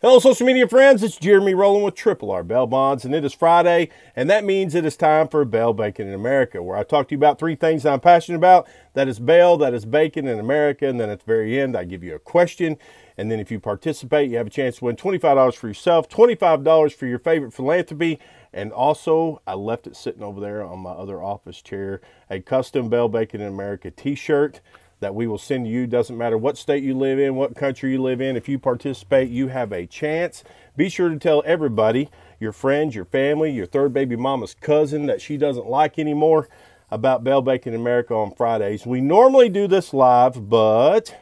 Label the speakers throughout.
Speaker 1: Hello, social media friends. It's Jeremy Rowland with Triple R Bail Bonds, and it is Friday, and that means it is time for Bail Bacon in America, where I talk to you about three things I'm passionate about. That is bail, that is bacon in America, and then at the very end, I give you a question, and then if you participate, you have a chance to win $25 for yourself, $25 for your favorite philanthropy, and also, I left it sitting over there on my other office chair, a custom Bail Bacon in America t-shirt that we will send you. Doesn't matter what state you live in, what country you live in. If you participate, you have a chance. Be sure to tell everybody, your friends, your family, your third baby mama's cousin that she doesn't like anymore, about Bail Bacon in America on Fridays. We normally do this live, but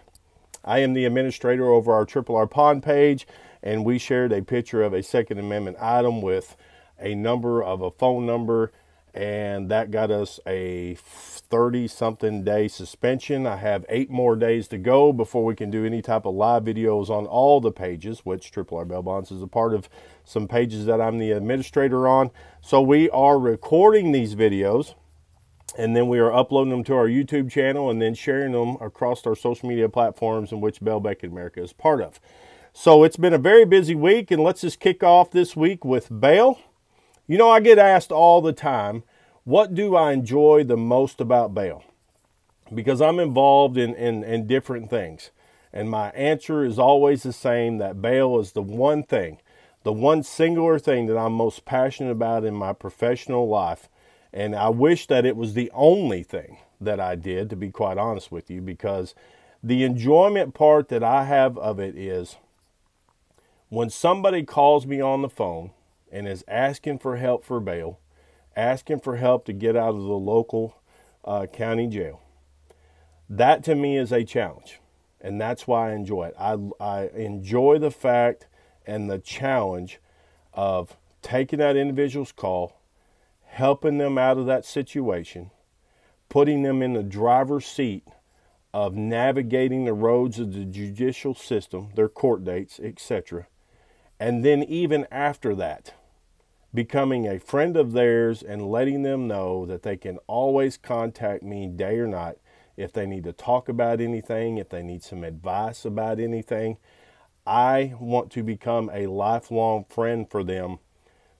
Speaker 1: I am the administrator over our Triple R Pond page, and we shared a picture of a Second Amendment item with a number of a phone number, and that got us a 30-something day suspension. I have 8 more days to go before we can do any type of live videos on all the pages, which Triple R Bail Bonds is a part of some pages that I'm the administrator on. So we are recording these videos, and then we are uploading them to our YouTube channel and then sharing them across our social media platforms in which Bail Bacon America is part of. So it's been a very busy week, and let's just kick off this week with bail. You know, I get asked all the time, what do I enjoy the most about bail? Because I'm involved in different things. And my answer is always the same, that bail is the one thing, the one singular thing that I'm most passionate about in my professional life. And I wish that it was the only thing that I did, to be quite honest with you, because the enjoyment part that I have of it is when somebody calls me on the phone and is asking for help for bail, asking for help to get out of the local county jail. That to me is a challenge, and that's why I enjoy it. I enjoy the fact and the challenge of taking that individual's call, helping them out of that situation, putting them in the driver's seat of navigating the roads of the judicial system, their court dates, etc. And then even after that, becoming a friend of theirs and letting them know that they can always contact me day or night if they need to talk about anything, if they need some advice about anything. I want to become a lifelong friend for them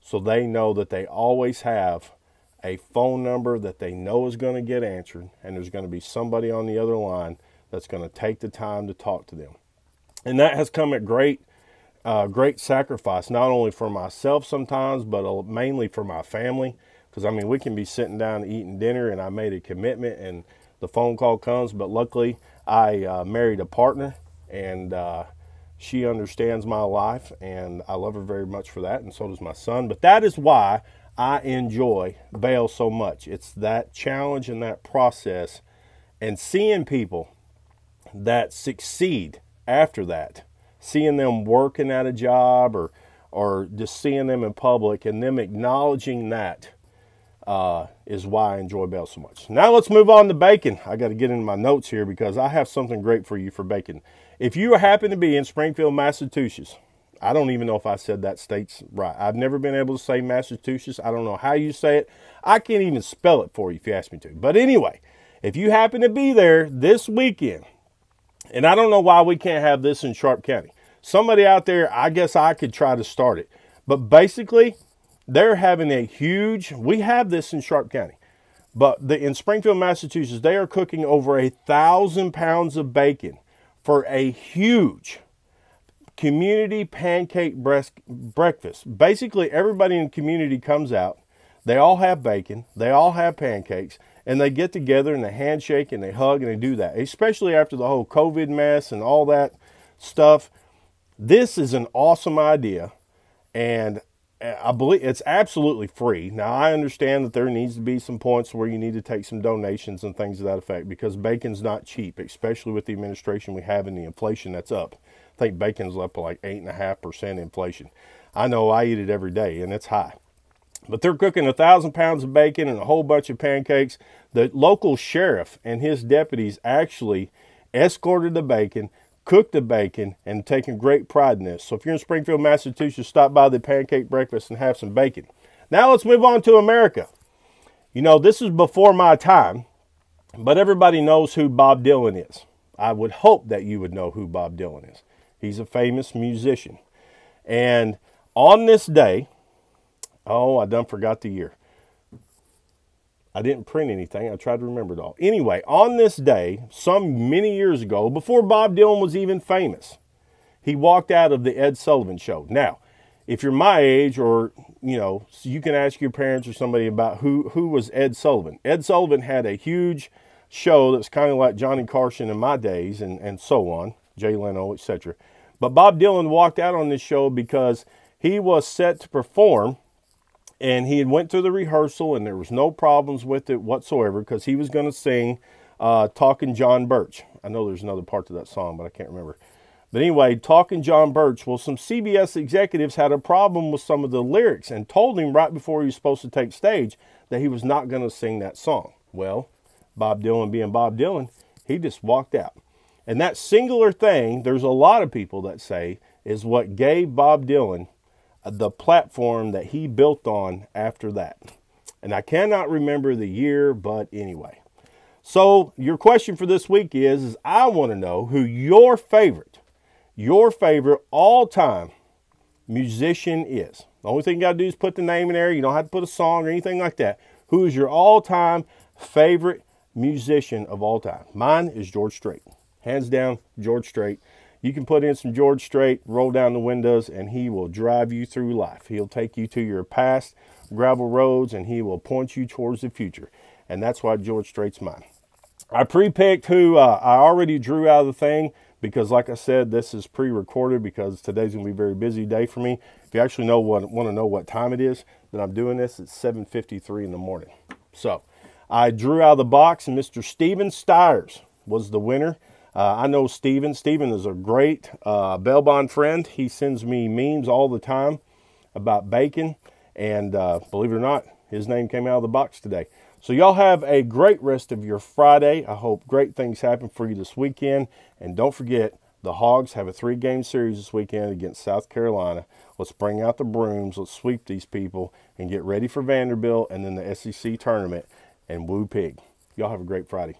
Speaker 1: so they know that they always have a phone number that they know is going to get answered, and there's going to be somebody on the other line that's going to take the time to talk to them. And that has come at great sacrifice, not only for myself sometimes, but mainly for my family. Because, I mean, we can be sitting down eating dinner, and I made a commitment, and the phone call comes. But luckily, I married a partner, and she understands my life, and I love her very much for that, and so does my son. But that is why I enjoy bail so much. It's that challenge and that process, and seeing people that succeed after that, seeing them working at a job or just seeing them in public and them acknowledging that is why I enjoy bail so much. Now let's move on to bacon. I got to get into my notes here because I have something great for you for bacon. If you happen to be in Springfield, Massachusetts, I don't even know if I said that state's right. I've never been able to say Massachusetts. I don't know how you say it. I can't even spell it for you if you ask me to. But anyway, if you happen to be there this weekend, and I don't know why we can't have this in Sharp County. Somebody out there, I guess I could try to start it. But basically, they're having a huge, we have this in Sharp County, but in Springfield, Massachusetts, they are cooking over 1,000 pounds of bacon for a huge community pancake breakfast. Basically, everybody in the community comes out. They all have bacon. They all have pancakes. And they get together and they handshake and they hug and they do that. Especially after the whole COVID mess and all that stuff. This is an awesome idea. And I believe it's absolutely free. Now, I understand that there needs to be some points where you need to take some donations and things to that effect, because bacon's not cheap, especially with the administration we have and the inflation that's up. I think bacon's up like 8.5% inflation. I know I eat it every day, and it's high. But they're cooking 1,000 pounds of bacon and a whole bunch of pancakes. The local sheriff and his deputies actually escorted the bacon, cooked the bacon, and taken great pride in this. So if you're in Springfield, Massachusetts, stop by the pancake breakfast and have some bacon. Now let's move on to America. You know, this is before my time, but everybody knows who Bob Dylan is. I would hope that you would know who Bob Dylan is. He's a famous musician. And on this day, oh, I done forgot the year. I didn't print anything. I tried to remember it all. Anyway, on this day, many years ago, before Bob Dylan was even famous, he walked out of the Ed Sullivan Show. Now, if you're my age, or, you know, you can ask your parents or somebody about who was Ed Sullivan. Ed Sullivan had a huge show that's kind of like Johnny Carson in my days, and so on, Jay Leno, etc. But Bob Dylan walked out on this show because he was set to perform, and he had went through the rehearsal, and there was no problems with it whatsoever, because he was going to sing Talking John Birch. I know there's another part to that song, but I can't remember. But anyway, Talking John Birch. Well, some CBS executives had a problem with some of the lyrics and told him right before he was supposed to take stage that he was not going to sing that song. Well, Bob Dylan being Bob Dylan, he just walked out. And that singular thing, there's a lot of people that say, is what gave Bob Dylan the platform that he built on after that. And I cannot remember the year, but anyway. So your question for this week is I want to know who your favorite all-time musician is. The only thing you got to do is put the name in there. You don't have to put a song or anything like that. Who is your all-time favorite musician of all time? Mine is George Strait. Hands down, George Strait. You can put in some George Strait, roll down the windows, and he will drive you through life. He'll take you to your past gravel roads, and he will point you towards the future. And that's why George Strait's mine. I pre-picked who I already drew out of the thing, because like I said, this is pre-recorded because today's going to be a very busy day for me. If you actually want to know what time it is that I'm doing this, it's 7:53 in the morning. So I drew out of the box, and Mr. Steven Stiers was the winner. I know Steven. Steven is a great bail bond friend. He sends me memes all the time about bacon, and believe it or not, his name came out of the box today. So y'all have a great rest of your Friday. I hope great things happen for you this weekend. And don't forget, the Hogs have a 3-game series this weekend against South Carolina. Let's bring out the brooms. Let's sweep these people and get ready for Vanderbilt and then the SEC tournament and woo pig. Y'all have a great Friday.